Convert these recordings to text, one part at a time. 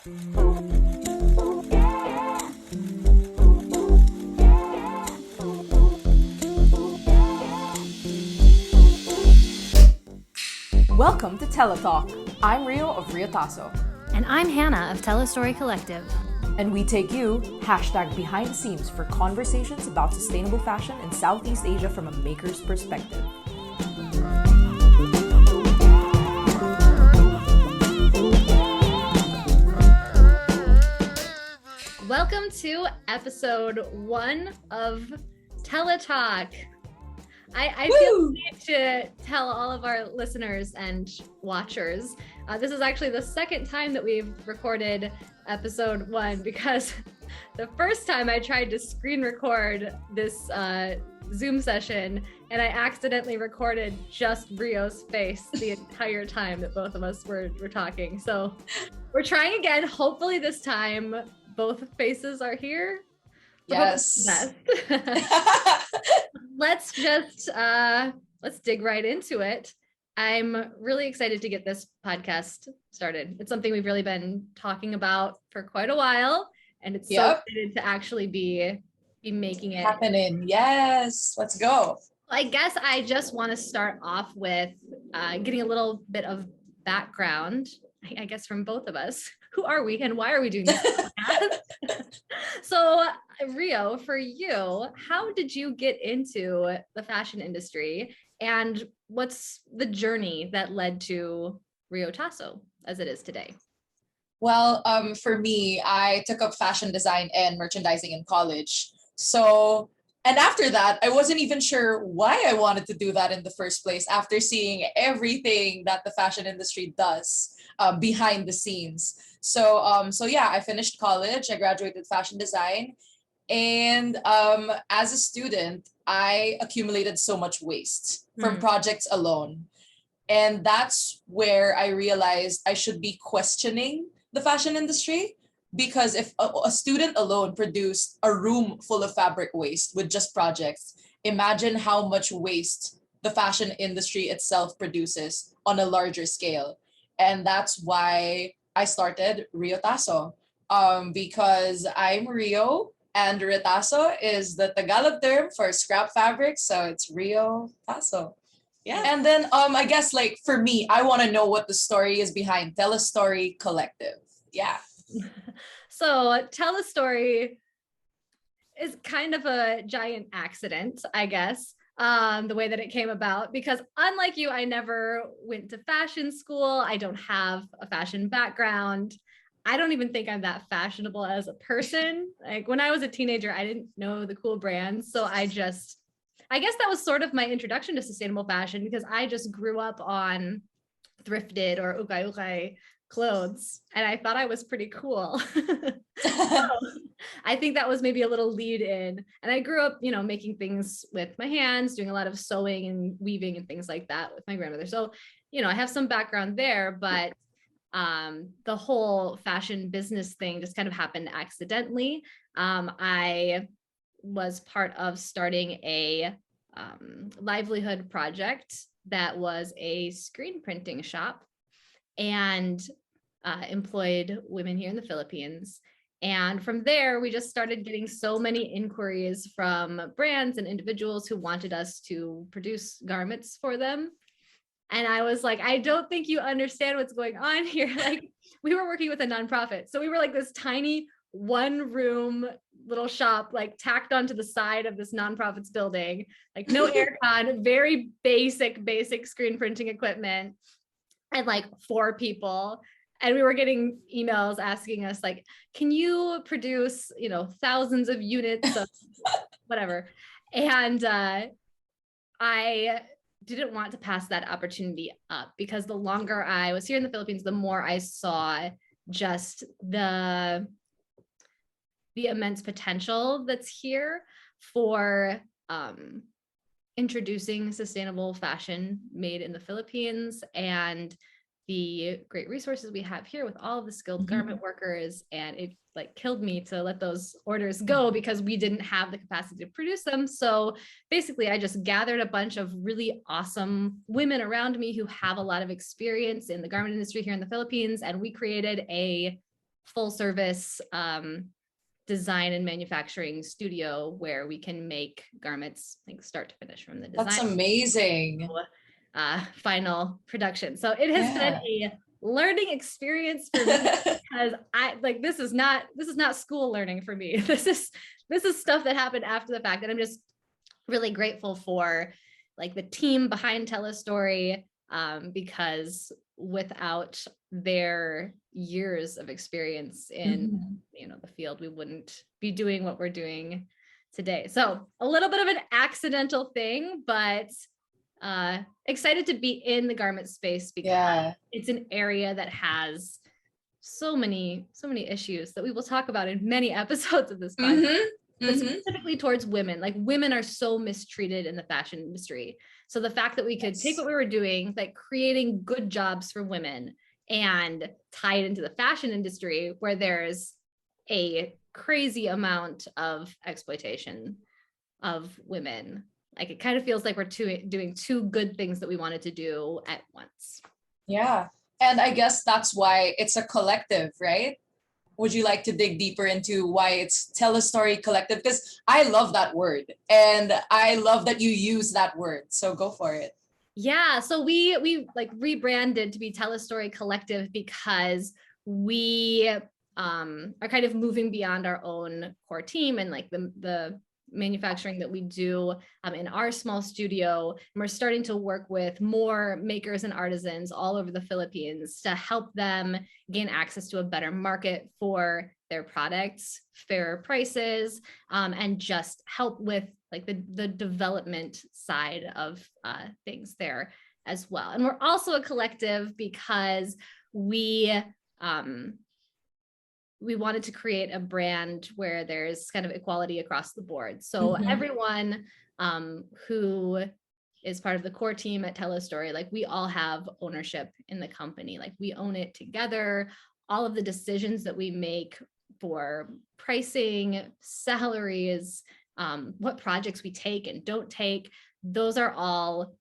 Welcome to Tela Talk. I'm Rio of Riotaso. And I'm Hannah of TELAstory Collective. And we take you #behind the scenes for conversations about sustainable fashion in Southeast Asia from a maker's perspective. Welcome to episode 1 of Tela Talk. I feel the need to tell all of our listeners and watchers, this is actually the second time that we've recorded episode 1, because the first time I tried to screen record this Zoom session and I accidentally recorded just Rio's face the entire time that both of us were talking. So we're trying again. Hopefully this time both faces are here. Yes. Let's dig right into it. I'm really excited to get this podcast started. It's something we've really been talking about for quite a while, and it's so excited to actually be making it happening. Yes, let's go. I guess I just want to start off with getting a little bit of background, I guess, from both of us. Who are we and why are we doing this? So, Rio, for you, how did you get into the fashion industry, and what's the journey that led to Riotaso as it is today? Well, for me, I took up fashion design and merchandising in college. So, and after that, I wasn't even sure why I wanted to do that in the first place after seeing everything that the fashion industry does behind the scenes. So yeah, I finished college. I graduated fashion design. And as a student, I accumulated so much waste from projects alone. And that's where I realized I should be questioning the fashion industry, because if a student alone produced a room full of fabric waste with just projects, imagine how much waste the fashion industry itself produces on a larger scale. And that's why I started Riotaso, because I'm Rio and Riotaso is the Tagalog term for scrap fabric. So it's Riotaso. Yeah. And then I guess, like, for me, I want to know what the story is behind TELAstory Collective. Yeah. So TELAstory is kind of a giant accident, I guess, the way that it came about, because unlike you, I never went to fashion school. I don't have a fashion background. I don't even think I'm that fashionable as a person. Like, when I was a teenager, I didn't know the cool brands. So I guess that was sort of my introduction to sustainable fashion, because I just grew up on thrifted or ukay-ukay clothes, and I thought I was pretty cool. So I think that was maybe a little lead in. And I grew up, making things with my hands, doing a lot of sewing and weaving and things like that with my grandmother. So, I have some background there, but the whole fashion business thing just kind of happened accidentally. I was part of starting a livelihood project that was a screen printing shop, and employed women here in the Philippines. And from there, we just started getting so many inquiries from brands and individuals who wanted us to produce garments for them. And I was like, I don't think you understand what's going on here. Like, we were working with a nonprofit. So we were like this tiny 1-room little shop, like tacked onto the side of this nonprofit's building, like no aircon, very basic screen printing equipment, and like 4 people. And we were getting emails asking us, like, can you produce, thousands of units of whatever? And I didn't want to pass that opportunity up, because the longer I was here in the Philippines, the more I saw just the immense potential that's here for introducing sustainable fashion made in the Philippines, and the great resources we have here with all of the skilled garment workers. And it killed me to let those orders go because we didn't have the capacity to produce them. So basically, I just gathered a bunch of really awesome women around me who have a lot of experience in the garment industry here in the Philippines. And we created a full service design and manufacturing studio where we can make garments like start to finish, from the design. That's amazing. Final production. So it has been a learning experience for me because this is not school learning for me. This is stuff that happened after the fact, and I'm just really grateful for like the team behind TELAstory, because without their years of experience in the field, we wouldn't be doing what we're doing today. So a little bit of an accidental thing, but excited to be in the garment space because it's an area that has so many issues that we will talk about in many episodes of this podcast. But specifically towards women, like women are so mistreated in the fashion industry. So the fact that we could take what we were doing, like creating good jobs for women, and tie it into the fashion industry where there's a crazy amount of exploitation of women. Like it kind of feels like we're doing two good things that we wanted to do at once. Yeah. And I guess that's why it's a collective, right? Would you like to dig deeper into why it's TELAstory Collective? Because I love that word and I love that you use that word. So go for it. Yeah. So we like rebranded to be TELAstory Collective because we are kind of moving beyond our own core team and like the manufacturing that we do in our small studio. And we're starting to work with more makers and artisans all over the Philippines to help them gain access to a better market for their products, fairer prices, and just help with like the development side of things there as well. And we're also a collective because we wanted to create a brand where there's kind of equality across the board. So everyone who is part of the core team at TELAstory, like we all have ownership in the company. Like we own it together. All of the decisions that we make for pricing, salaries, what projects we take and don't take, those are all,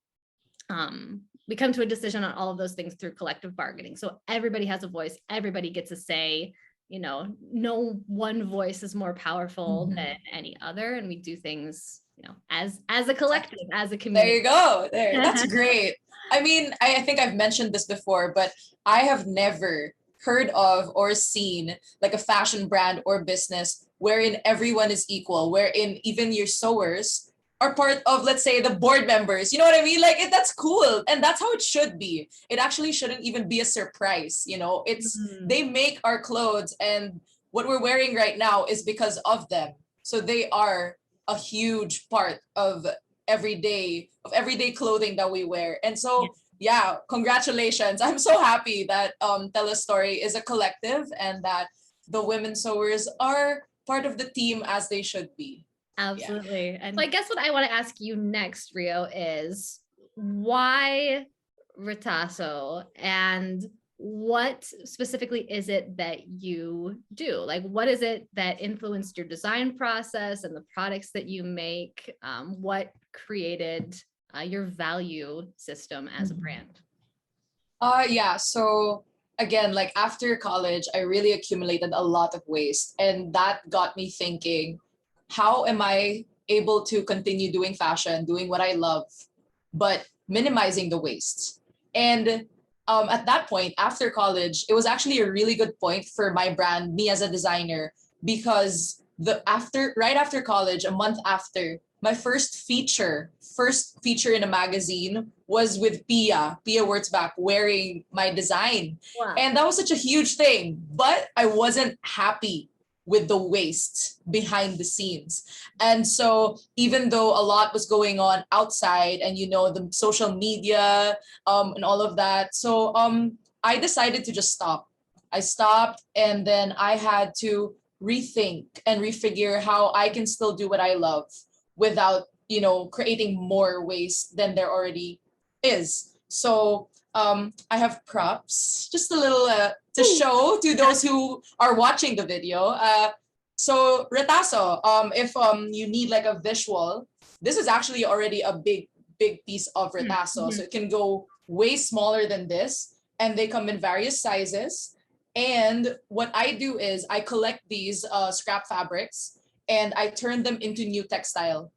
we come to a decision on all of those things through collective bargaining. So everybody has a voice, everybody gets a say. No one voice is more powerful than any other. And we do things, as a collective, as a community. There you go. That's great. I mean, I think I've mentioned this before, but I have never heard of or seen like a fashion brand or business wherein everyone is equal, wherein even your sewers are part of, let's say, the board members. You know what I mean? Like that's cool. And that's how it should be. It actually shouldn't even be a surprise. It's they make our clothes, and what we're wearing right now is because of them. So they are a huge part of everyday clothing that we wear. And so yeah, congratulations. I'm so happy that TELAstory is a collective and that the women sewers are part of the team as they should be. Absolutely. Yeah. And so I guess what I want to ask you next, Rio, is why Riotaso, and what specifically is it that you do? Like, what is it that influenced your design process and the products that you make? What created your value system as a brand? Yeah. So again, like after college, I really accumulated a lot of waste, and that got me thinking, how am I able to continue doing fashion, doing what I love, but minimizing the waste? And at that point, after college, it was actually a really good point for my brand, me as a designer, because right after college, a month after, my first feature in a magazine was with Pia Wurtzbach wearing my design. Wow. And that was such a huge thing, but I wasn't happy with the waste behind the scenes. And so even though a lot was going on outside and, the social media and all of that, so I decided to just stop. I stopped, and then I had to rethink and refigure how I can still do what I love without, creating more waste than there already is. So I have props, just a little to show to those who are watching the video. So Riotaso, if you need like a visual, this is actually already a big piece of Riotaso. So it can go way smaller than this, and they come in various sizes. And what I do is I collect these scrap fabrics and I turn them into new textile.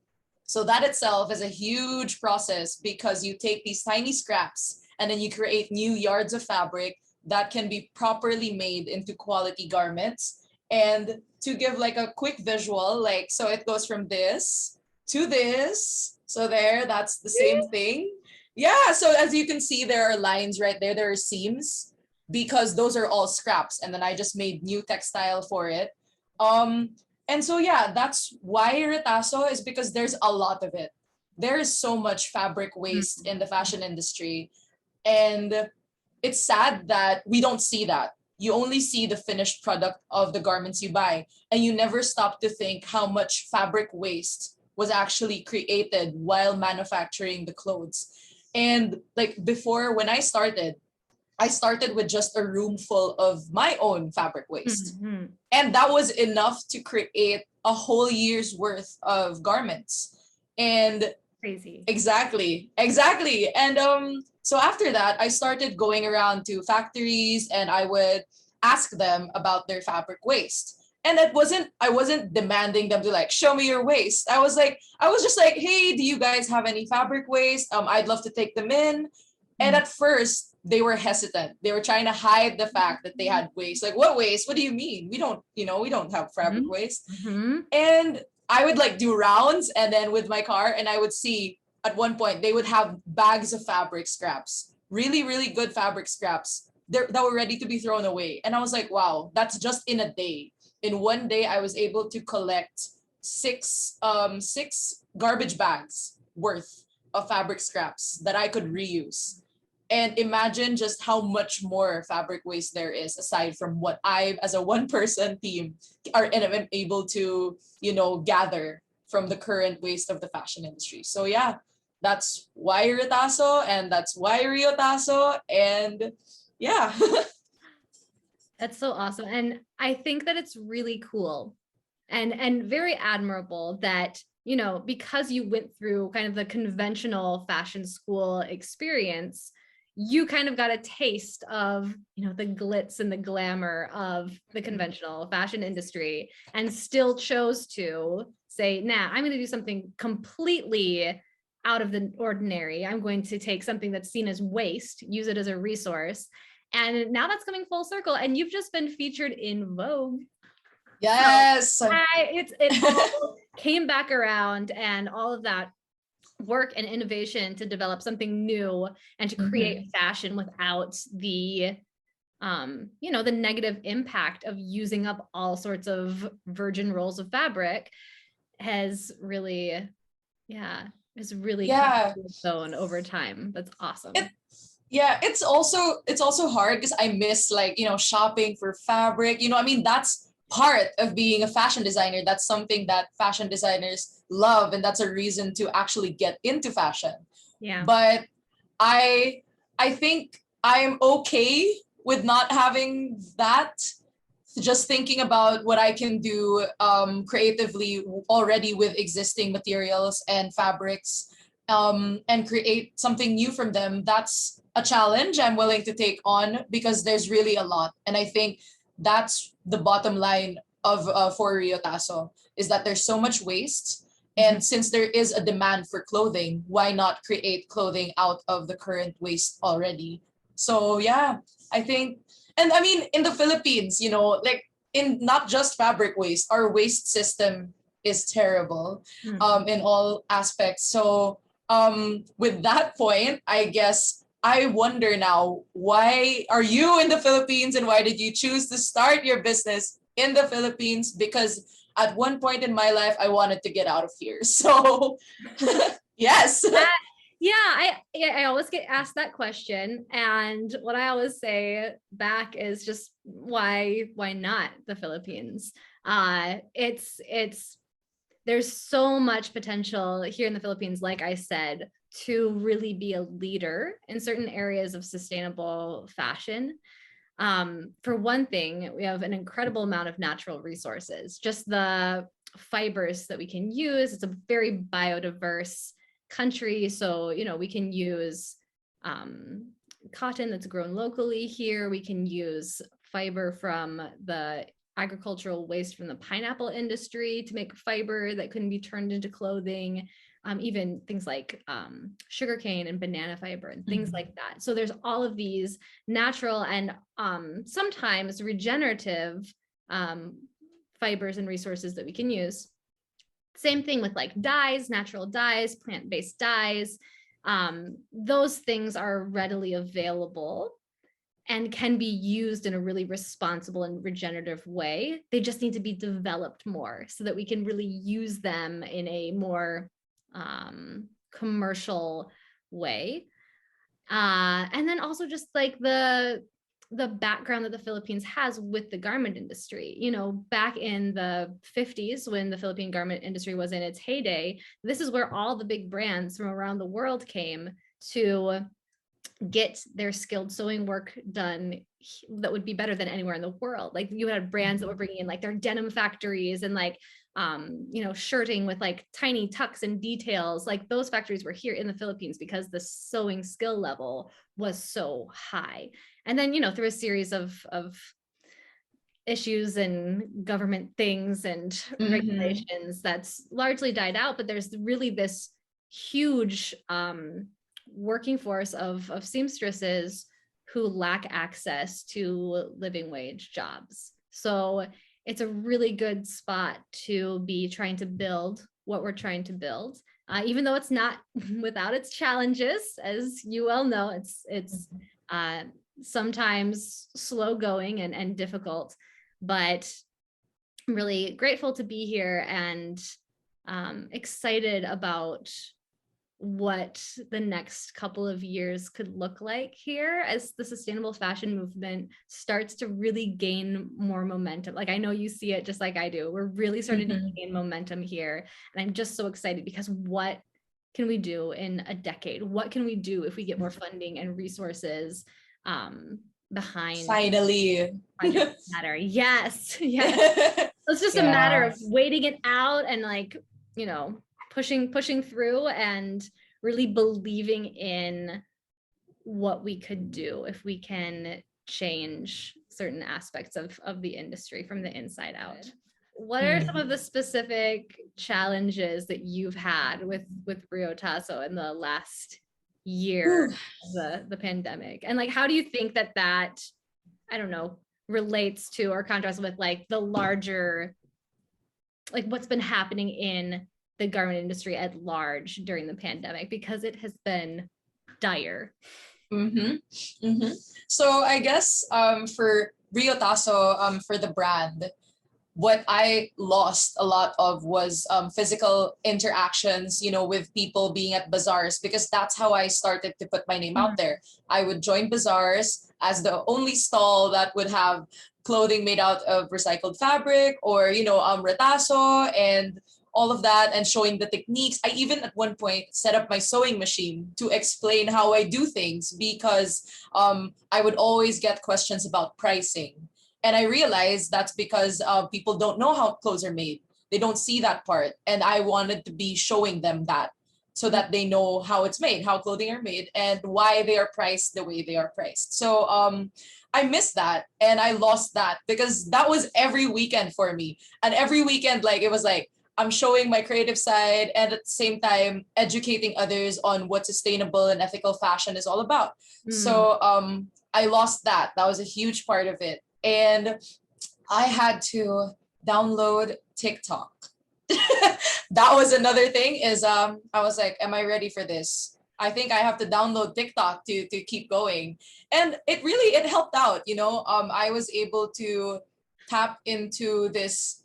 So that itself is a huge process because you take these tiny scraps and then you create new yards of fabric that can be properly made into quality garments. And to give like a quick visual, like, so it goes from this to this. So there, that's the same thing. Yeah, so as you can see, there are lines right there. There are seams because those are all scraps. And then I just made new textile for it. Um, and so, yeah, that's why Riotaso is because there's a lot of it. There is so much fabric waste in the fashion industry. And it's sad that we don't see that. You only see the finished product of the garments you buy, and you never stop to think how much fabric waste was actually created while manufacturing the clothes. And like before, when I started with just a room full of my own fabric waste. Mm-hmm. And that was enough to create a whole year's worth of garments. And Crazy. exactly. And so after that, I started going around to factories and I would ask them about their fabric waste. And I wasn't demanding them to like show me your waste. I was just like, hey, do you guys have any fabric waste? I'd love to take them in. And at first, they were hesitant. They were trying to hide the fact that they had waste. Like, what waste? What do you mean? We don't have fabric waste. Mm-hmm. And I would like do rounds and then with my car, and I would see at one point they would have bags of fabric scraps, really, really good fabric scraps that were ready to be thrown away. And I was like, wow, that's just in a day. In one day, I was able to collect six garbage bags worth of fabric scraps that I could reuse. And imagine just how much more fabric waste there is aside from what I, as a one person team, am able to, gather from the current waste of the fashion industry. So yeah, that's why Riotaso and that's why Riotaso. And yeah. That's so awesome. And I think that it's really cool and very admirable that, because you went through kind of the conventional fashion school experience, you kind of got a taste of, the glitz and the glamour of the conventional fashion industry and still chose to say, nah, I'm going to do something completely out of the ordinary. I'm going to take something that's seen as waste, use it as a resource. And now that's coming full circle. And you've just been featured in Vogue. Yes. So it all came back around, and all of that work and innovation to develop something new and to create fashion without the the negative impact of using up all sorts of virgin rolls of fabric has really come to its own over time. That's awesome. It's also hard because I miss shopping for fabric. That's part of being a fashion designer. That's something that fashion designers love, and that's a reason to actually get into fashion. Yeah. But I think I'm okay with not having that. Just thinking about what I can do creatively already with existing materials and fabrics, and create something new from them. That's a challenge I'm willing to take on because there's really a lot. And I think that's the bottom line of for Riotaso, is that there's so much waste. And since there is a demand for clothing, why not create clothing out of the current waste already? So yeah, I think, and I mean, in the Philippines, in not just fabric waste, our waste system is terrible in all aspects. So with that point, I guess I wonder now, why are you in the Philippines and why did you choose to start your business in the Philippines? Because at one point in my life, I wanted to get out of here. So yes. I always get asked that question. And what I always say back is just why not the Philippines? There's so much potential here in the Philippines, like I said, to really be a leader in certain areas of sustainable fashion. For one thing, we have an incredible amount of natural resources, just the fibers that we can use. It's a very biodiverse country. So, we can use cotton that's grown locally here. We can use fiber from the agricultural waste from the pineapple industry to make fiber that couldn't be turned into clothing. Even things like sugarcane and banana fiber and things like that. So there's all of these natural and sometimes regenerative fibers and resources that we can use. Same thing with like dyes, natural dyes, plant-based dyes. Those things are readily available and can be used in a really responsible and regenerative way. They just need to be developed more so that we can really use them in a more commercial way. And then also just like the background that the Philippines has with the garment industry. You know, back in the 50s, when the Philippine garment industry was in its heyday, this is where all the big brands from around the world came to get their skilled sewing work done that would be better than anywhere in the world. Like you had brands that were bringing in like their denim factories and like shirting with like tiny tucks and details. Like those factories were here in the Philippines because the sewing skill level was so high. And then, through a series of issues and government things and regulations, that's largely died out. But there's really this huge working force of seamstresses who lack access to living wage jobs. So it's a really good spot to be trying to build what we're trying to build, even though it's not without its challenges. As you well know, it's sometimes slow going and difficult, but I'm really grateful to be here and excited about what the next couple of years could look like here as the sustainable fashion movement starts to really gain more momentum. Like I know you see it just like I do. We're really starting to gain momentum here. And I'm just so excited because what can we do in a decade? What can we do if we get more funding and resources behind finally matter? Yes. It's just a matter of waiting it out and like, pushing through and really believing in what we could do if we can change certain aspects of the industry from the inside out. What are some of the specific challenges that you've had with Riotaso in the last year of the pandemic? And like, how do you think that I don't know, relates to or contrasts with like the larger, like what's been happening in the garment industry at large during the pandemic, because it has been dire. So I guess for Riotaso, for the brand, what I lost a lot of was physical interactions, with people being at bazaars, because that's how I started to put my name out there. I would join bazaars as the only stall that would have clothing made out of recycled fabric or, retaso and all of that, and showing the techniques. I even at one point set up my sewing machine to explain how I do things, because I would always get questions about pricing. And I realized that's because people don't know how clothes are made. They don't see that part. And I wanted to be showing them that so that they know how it's made, how clothing are made, and why they are priced the way they are priced. So I missed that and I lost that, because that was every weekend for me. And every weekend, it was like, I'm showing my creative side and at the same time educating others on what sustainable and ethical fashion is all about. So I lost that. That was a huge part of it. And I had to download TikTok. That was another thing is I was like, am I ready for this? I think I have to download TikTok to keep going. And it helped out, I was able to tap into this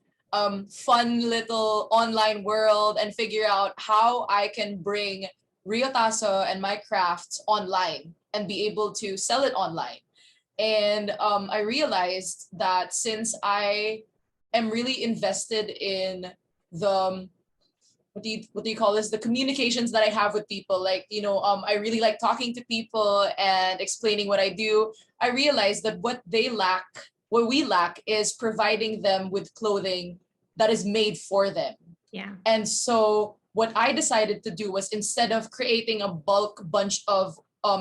fun little online world and figure out how I can bring Riotaso and my crafts online and be able to sell it online. And I realized that since I am really invested in the what do you call this, the communications that I have with people, I really like talking to people and explaining what I do. I realized that what we lack is providing them with clothing that is made for them. Yeah. And so what I decided to do was, instead of creating a bulk bunch of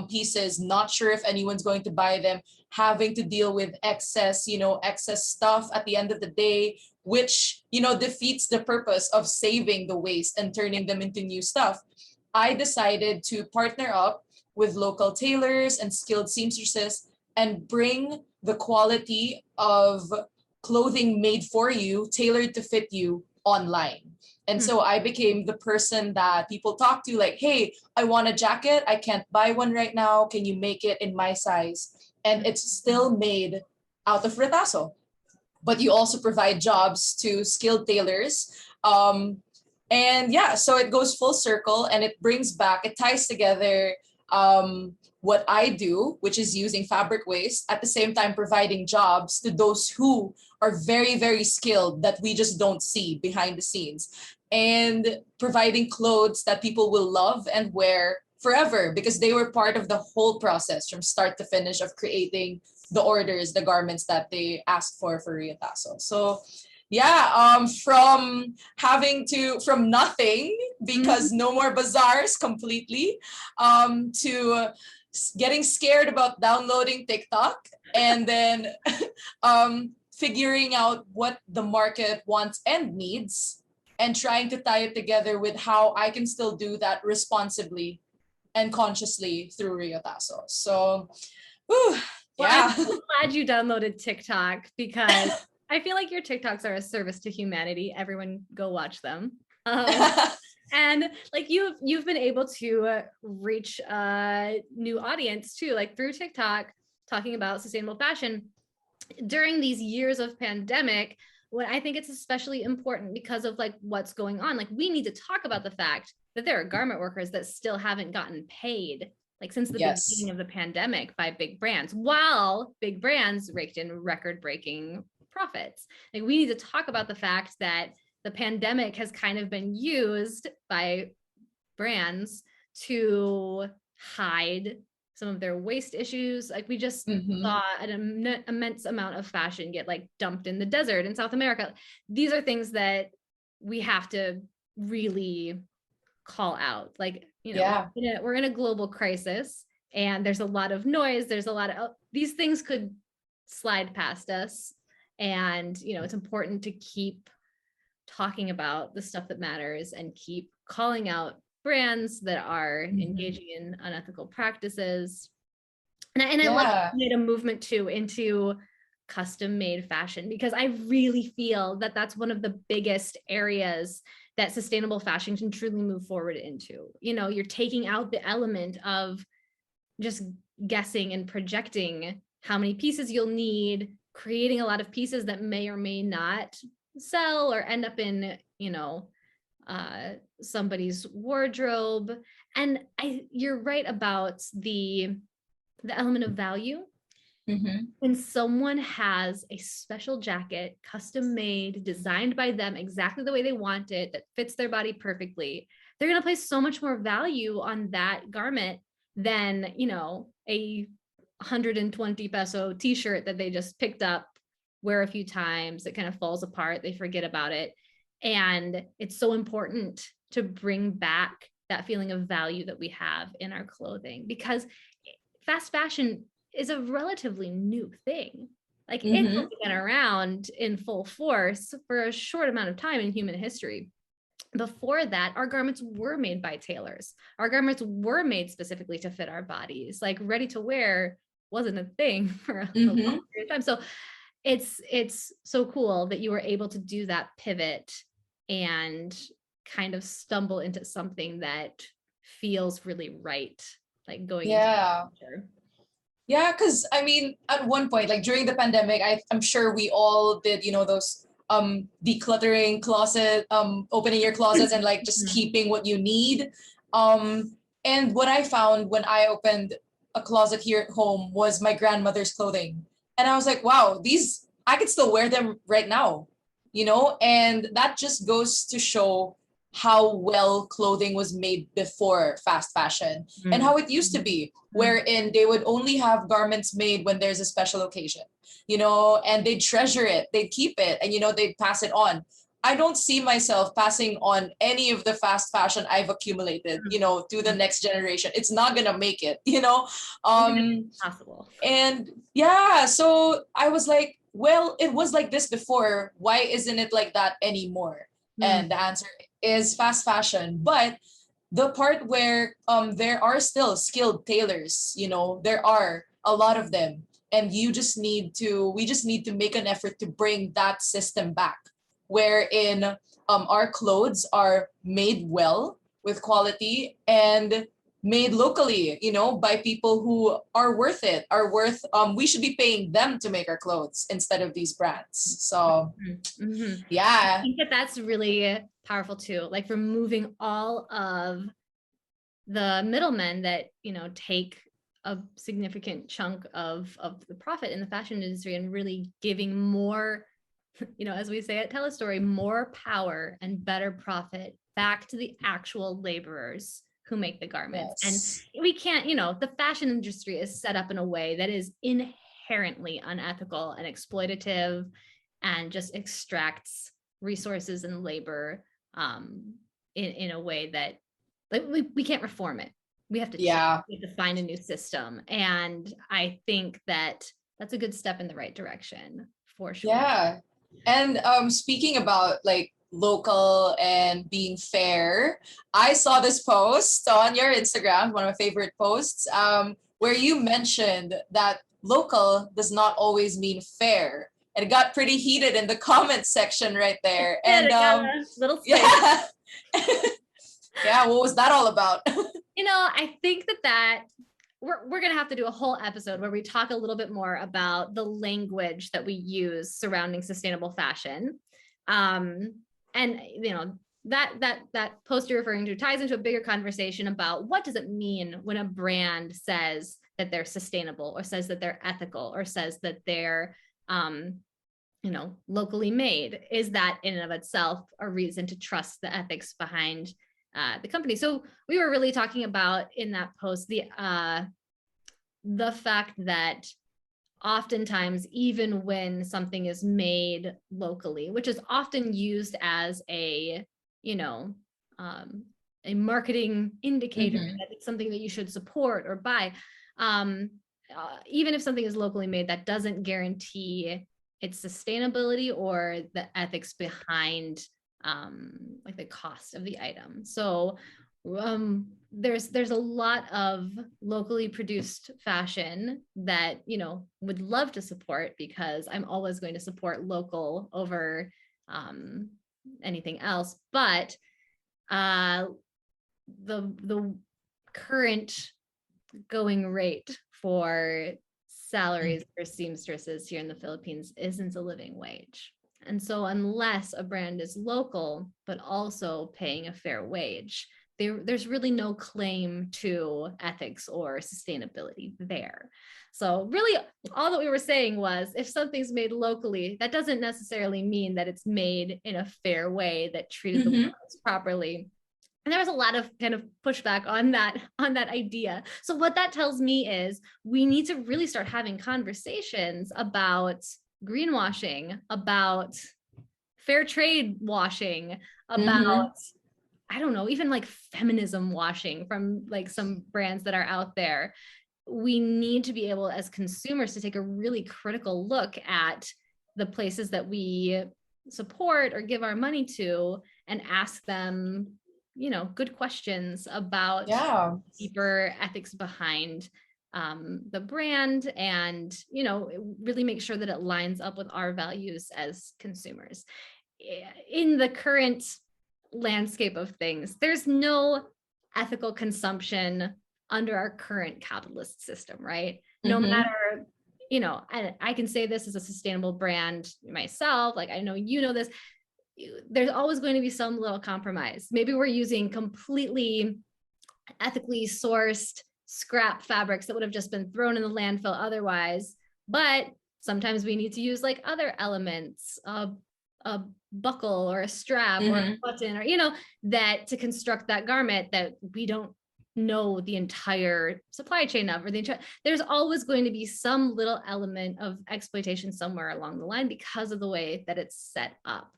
pieces, not sure if anyone's going to buy them, having to deal with excess, excess stuff at the end of the day, which, defeats the purpose of saving the waste and turning them into new stuff. I decided to partner up with local tailors and skilled seamstresses and bring the quality of clothing made for you, tailored to fit you online. And so I became the person that people talk to, like, hey, I want a jacket. I can't buy one right now. Can you make it in my size? And it's still made out of Riotaso. But you also provide jobs to skilled tailors. And yeah, so it goes full circle, and it ties together what I do, which is using fabric waste, at the same time providing jobs to those who are very, very skilled that we just don't see behind the scenes, and providing clothes that people will love and wear forever because they were part of the whole process from start to finish of creating the orders, the garments that they asked for Riotaso. So yeah, from nothing, because no more bazaars completely, to getting scared about downloading TikTok, and then figuring out what the market wants and needs, and trying to tie it together with how I can still do that responsibly and consciously through Riotaso. So, Well, yeah. I'm so glad you downloaded TikTok, because I feel like your TikToks are a service to humanity. Everyone go watch them. And like you've been able to reach a new audience too, like through TikTok, talking about sustainable fashion during these years of pandemic, when I think it's especially important because of like what's going on. Like we need to talk about the fact that there are garment workers that still haven't gotten paid, like since the beginning of the pandemic, by big brands, while big brands raked in record-breaking profits. Like we need to talk about the fact that the pandemic has kind of been used by brands to hide some of their waste issues. Like we just saw an immense amount of fashion get like dumped in the desert in South America. These are things that we have to really call out. Like, we're in a global crisis, and there's a lot of noise. There's a lot of these things could slide past us. And, it's important to keep talking about the stuff that matters and keep calling out brands that are engaging in unethical practices. And I love that you made a movement too into custom made fashion, because I really feel that that's one of the biggest areas that sustainable fashion can truly move forward into. You're taking out the element of just guessing and projecting how many pieces you'll need, creating a lot of pieces that may or may not sell or end up in, somebody's wardrobe. And you're right about the element of value. When someone has a special jacket, custom made, designed by them exactly the way they want it, that fits their body perfectly, they're going to place so much more value on that garment than, a 120 peso t-shirt that they just picked up, wear a few times, it kind of falls apart, they forget about it. And it's so important to bring back that feeling of value that we have in our clothing, because fast fashion is a relatively new thing. Like it's only been around in full force for a short amount of time in human history. Before that, our garments were made by tailors. Our garments were made specifically to fit our bodies. Like ready to wear wasn't a thing for a long period of time. So it's so cool that you were able to do that pivot and kind of stumble into something that feels really right, like going into the future. Yeah, because I mean, at one point, like during the pandemic, I'm sure we all did, those decluttering closet, opening your closets and like just keeping what you need. And what I found when I opened a closet here at home was my grandmother's clothing. And I was like, wow, I could still wear them right now, and that just goes to show how well clothing was made before fast fashion and how it used to be, wherein they would only have garments made when there's a special occasion, and they'd treasure it, they'd keep it, and, they'd pass it on. I don't see myself passing on any of the fast fashion I've accumulated, to the next generation. It's not gonna make it, Possible. And yeah, so I was like, well, it was like this before. Why isn't it like that anymore? And the answer is fast fashion. But the part where there are still skilled tailors, there are a lot of them. And we just need to make an effort to bring that system back, wherein our clothes are made well with quality and made locally, by people who are worth it, we should be paying them to make our clothes instead of these brands. So I yeah. think that's really powerful too, like removing all of the middlemen that, take a significant chunk of the profit in the fashion industry, and really giving more, as we say at TELAstory, more power and better profit back to the actual laborers who make the garments. Yes. And we can't, the fashion industry is set up in a way that is inherently unethical and exploitative, and just extracts resources and labor in a way that, like, we can't reform it. We have to Yeah. we have to find a new system. And I think that that's a good step in the right direction for sure. Yeah. And speaking about like local and being fair, I saw this post on your Instagram, one of my favorite posts, where you mentioned that local does not always mean fair. And it got pretty heated in the comment section right there. And little space. yeah. Yeah, what was that all about? I think that we're going to have to do a whole episode where we talk a little bit more about the language that we use surrounding sustainable fashion. And that post you're referring to ties into a bigger conversation about what does it mean when a brand says that they're sustainable, or says that they're ethical, or says that they're locally made. Is that in and of itself a reason to trust the ethics behind the company? So we were really talking about in that post the fact that oftentimes, even when something is made locally, which is often used as a marketing indicator that it's something that you should support or buy, even if something is locally made, that doesn't guarantee its sustainability or the ethics behind like the cost of the item. So there's a lot of locally produced fashion that would love to support, because I'm always going to support local over anything else. But the current going rate for salaries for seamstresses here in the Philippines isn't a living wage. And so unless a brand is local, but also paying a fair wage, there's really no claim to ethics or sustainability there. So really, all that we were saying was, if something's made locally, that doesn't necessarily mean that it's made in a fair way that treated the workers properly. And there was a lot of kind of pushback on that idea. So what that tells me is we need to really start having conversations about greenwashing, about fair trade washing, about I don't know, even like feminism washing from like some brands that are out there. We need to be able, as consumers, to take a really critical look at the places that we support or give our money to, and ask them, good questions about deeper ethics behind the brand, and really make sure that it lines up with our values as consumers. In the current landscape of things, there's no ethical consumption under our current capitalist system, right? No matter, I can say this as a sustainable brand myself, like I know this, there's always going to be some little compromise. Maybe we're using completely ethically sourced scrap fabrics that would have just been thrown in the landfill otherwise, but sometimes we need to use like other elements, a buckle or a strap or a button, or that to construct that garment that we don't know the entire supply chain of, or there's always going to be some little element of exploitation somewhere along the line because of the way that it's set up.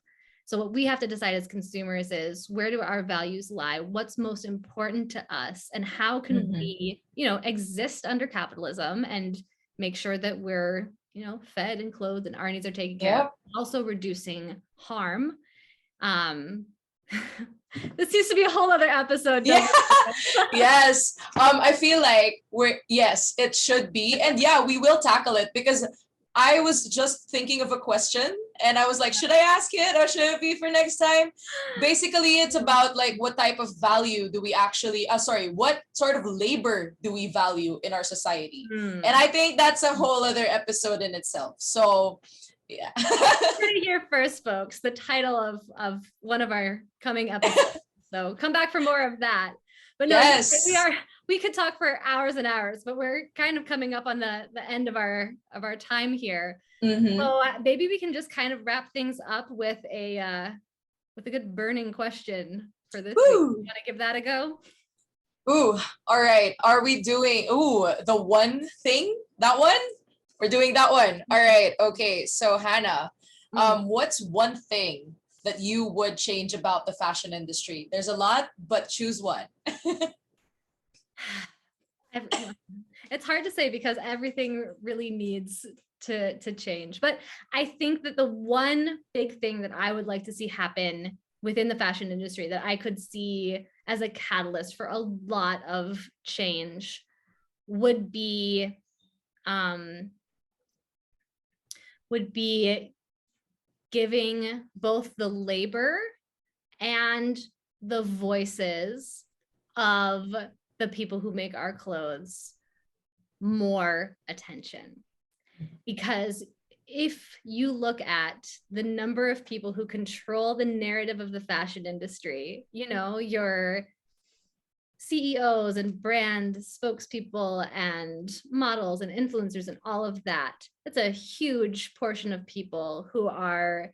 So what we have to decide as consumers is, where do our values lie? What's most important to us? And how can we, exist under capitalism and make sure that we're, fed and clothed and our needs are taken care of, also reducing harm. This used to be a whole other episode. Yes. I feel like it should be. And yeah, we will tackle it, because I was just thinking of a question and I was like, should I ask it or should it be for next time? Basically, it's about like, what type of value do we actually, what sort of labor do we value in our society? And I think that's a whole other episode in itself. So yeah. You're gonna hear first, folks, the title of one of our coming episodes. So come back for more of that. But no, yes, we could talk for hours and hours, but we're kind of coming up on the end of our time here. So maybe we can just kind of wrap things up with a good burning question for this week. You want to give that a go? Ooh, all right. Are we doing the one thing? That one? We're doing that one. All right. Okay. So Hannah, what's one thing that you would change about the fashion industry? There's a lot, but choose one. It's hard to say because everything really needs to change. But I think that the one big thing that I would like to see happen within the fashion industry, that I could see as a catalyst for a lot of change, would be giving both the labor and the voices of the people who make our clothes more attention. Because if you look at the number of people who control the narrative of the fashion industry, your CEOs and brand spokespeople and models and influencers and all of that, it's a huge portion of people who are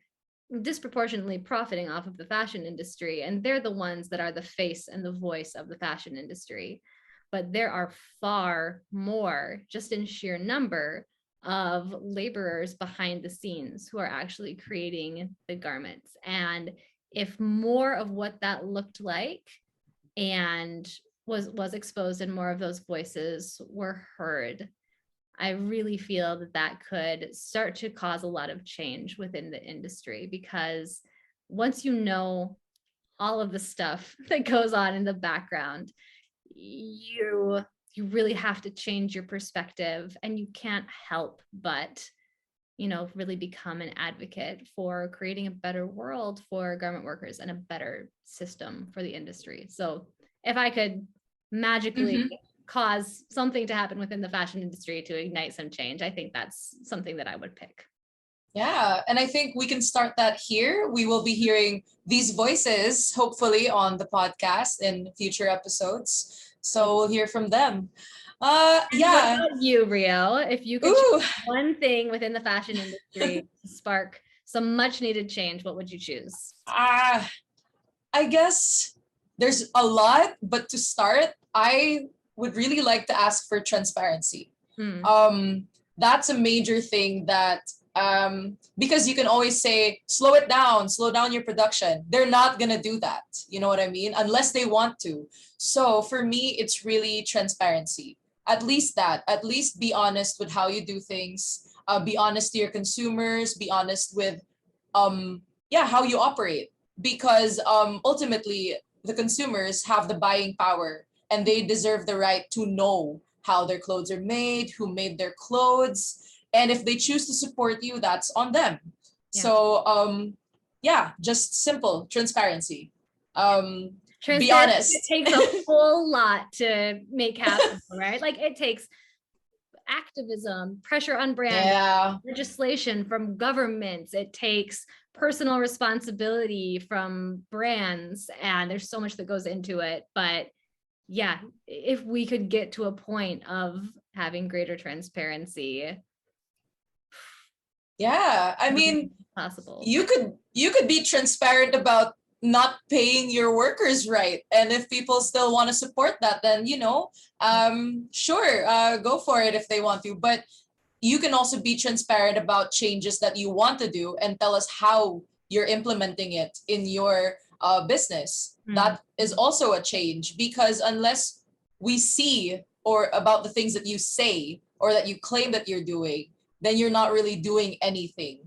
disproportionately profiting off of the fashion industry. And they're the ones that are the face and the voice of the fashion industry. But there are far more, just in sheer number, of laborers behind the scenes who are actually creating the garments. And if more of what that looked like and was exposed and more of those voices were heard, I really feel that could start to cause a lot of change within the industry. Because once you know all of the stuff that goes on in the background, you really have to change your perspective, and you can't help but really become an advocate for creating a better world for garment workers and a better system for the industry. So if I could magically cause something to happen within the fashion industry to ignite some change, I think that's something that I would pick. Yeah, and I think we can start that here. We will be hearing these voices, hopefully, on the podcast in future episodes. So we'll hear from them. What about you, Rio? If you could choose one thing within the fashion industry to spark some much needed change, what would you choose? I guess there's a lot, but to start, I would really like to ask for transparency. That's a major thing that because you can always say, slow down your production. They're not gonna do that. You know what I mean? Unless they want to. So for me, it's really transparency. At least be honest with how you do things. Be honest to your consumers. Be honest with how you operate. Because ultimately, the consumers have the buying power, and they deserve the right to know how their clothes are made, who made their clothes. And if they choose to support you, that's on them. Yeah. So just simple transparency. Be honest. It takes a whole lot to make happen, right? Like, it takes activism, pressure on brands, legislation from governments. It takes personal responsibility from brands, and there's so much that goes into it. But yeah, if we could get to a point of having greater transparency. Yeah, I mean, possible. You could be transparent about not paying your workers right, and if people still want to support that, then sure, go for it if they want to. But you can also be transparent about changes that you want to do and tell us how you're implementing it in your business. Mm. That is also a change, because unless we see or about the things that you say or that you claim that you're doing, then you're not really doing anything.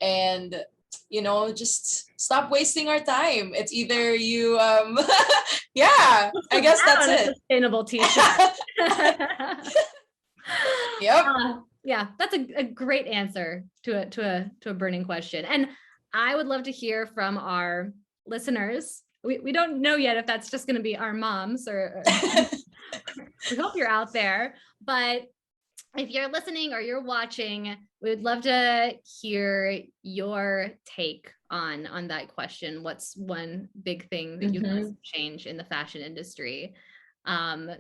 And just stop wasting our time. It's either you yeah, I guess that's On a it. sustainable t-shirt. Yep. Yeah, that's a great answer to a burning question. And I would love to hear from our listeners. We don't know yet if that's just going to be our moms or we hope you're out there. But if you're listening or you're watching, we would love to hear your take on that question. What's one big thing that you'd like to change in the fashion industry?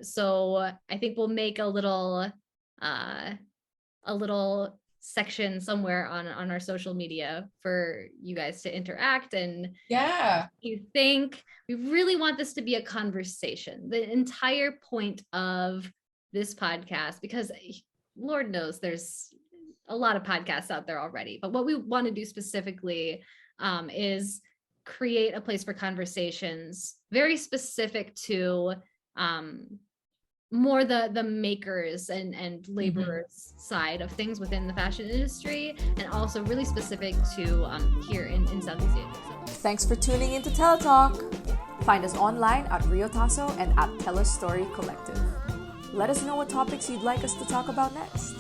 So I think we'll make a little section somewhere on our social media for you guys to interact. And you think we really want this to be a conversation, the entire point of this podcast, because Lord knows there's a lot of podcasts out there already, but what we want to do specifically is create a place for conversations very specific to more the makers and laborers side of things within the fashion industry, and also really specific to here in Southeast Asia. Thanks for tuning into Tela Talk. Find us online at Riotaso and at TELAstory Collective. Let us know what topics you'd like us to talk about next.